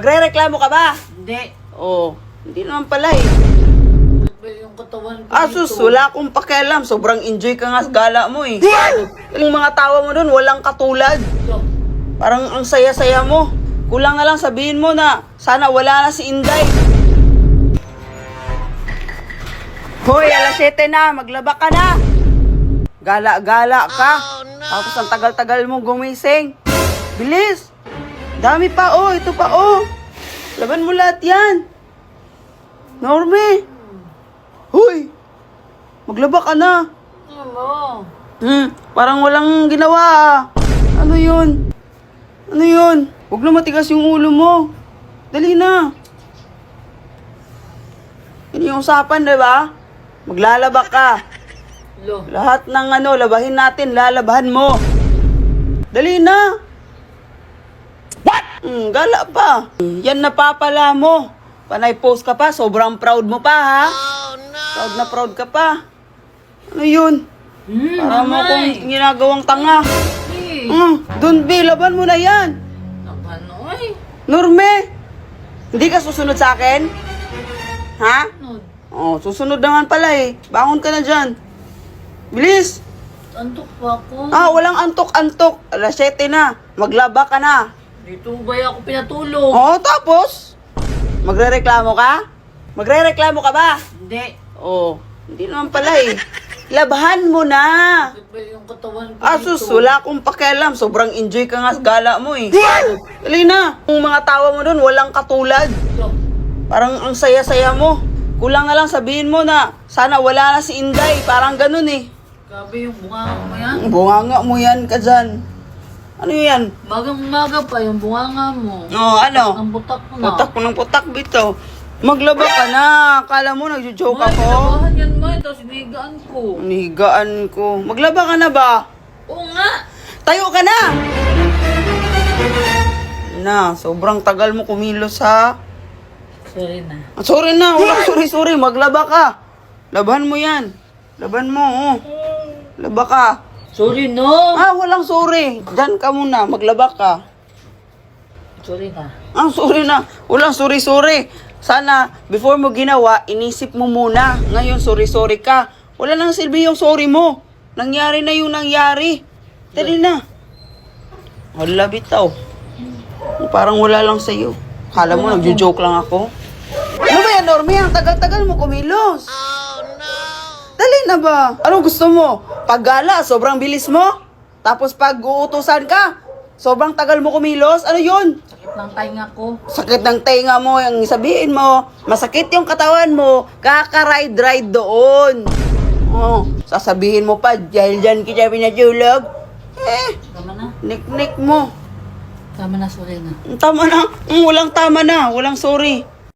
Magrereklamo ka ba? Hindi. Oo. Hindi naman pala eh. Yung katawan ko Asus, wala akong pakialam. Sobrang enjoy ka nga sa gala mo eh. Yung mga tawa mo doon, walang katulad. dito. Parang ang saya-saya mo. Kulang na lang sabihin mo na sana wala na si Inday. Hoy, alas 7 na. Maglaba ka na. Gala-gala ka. Tapos ang tagal-tagal mo gumising. Bilis. Dami pa oh. Ito pa oh. Laban mo lahat yan. Norme. Hoy. Maglaba ka na. Ano? Parang walang ginawa ah. Ano yun? Ano yun? Huwag na matigas yung ulo mo. Dali na. Yun yung usapan, di ba? Maglalaba ka. Lo. Lahat ng labahin natin, lalabahan mo. Dali na. What? Gala pa. Yan napapala mo. Panay post ka pa, sobrang proud mo pa ha. Oh, no. Proud na proud ka pa. Ano yun? Para mo kung ginagawang tanga. Dun B, laban mo na yan. Ano ay? Norme, hindi ka susunod sa akin? Ha? Ano? Oh, susunod naman pala eh. Bangon ka na dyan. Bilis. Antok pa ako. Walang antok-antok. Alas 7 na. Maglaba ka na. Dito ba ako pinatulog? Oh, tapos? Magrereklamo ka? Magrereklamo ka ba? Hindi. Oh, hindi naman pala eh. Labahan mo na. Yung katawan ko Asus, wala akong pakialam. Sobrang enjoy ka nga sa gala mo eh. Dali na. Yung mga tawa mo doon, walang katulad. Dito. Parang ang saya-saya mo. Kulang na lang sabihin mo na sana wala na si Inday. Parang ganun eh. Grabe yung bunganga mo yan. Bunganga mo yan ka dyan. Ano yan? Magang-maga pa yung bunganga mo. Oh, ano? Ang butak mo na. Putak ko ng putak, bito. Maglaba ka na. Akala mo nagjo-joke Ay, ako. labahan yan mo. Tapos hinigaan ko. Nihigaan ko. Maglaba ka na ba? Oo nga. Tayo ka na! Na, sobrang tagal mo kumilos ha. Sorry na. Sorry na, walang sorry. Maglaba ka. Laban mo yan. Laban mo, oh. Laba ka. Sorry no. Walang sorry. Diyan ka muna, maglaba ka. Sorry na. Sorry na. Walang sorry. Sana, before mo ginawa, inisip mo muna. Ngayon, sorry ka. Wala nang silbi yung sorry mo. Nangyari na yung nangyari. Dali na. Wala bitaw. Parang wala lang sa'yo. Kala mo, nagjo-joke lang ako. Ano ba yan, Normie? Ang tagal-tagal mo kumilos. Oh, no. Dali na ba? Ano gusto mo? Paggala, sobrang bilis mo? Tapos pag uutusan ka, sobrang tagal mo kumilos? Ano yun? Sakit ng tainga ko. Sakit ng tenga mo, yung sabihin mo, masakit yung katawan mo, kaka-ride doon. Oh, sasabihin mo pa, dahil dyan kita pinatulog. Tama na. Nik-nik mo. Tama na, sorry na. Tama na. Walang tama na. Walang sorry.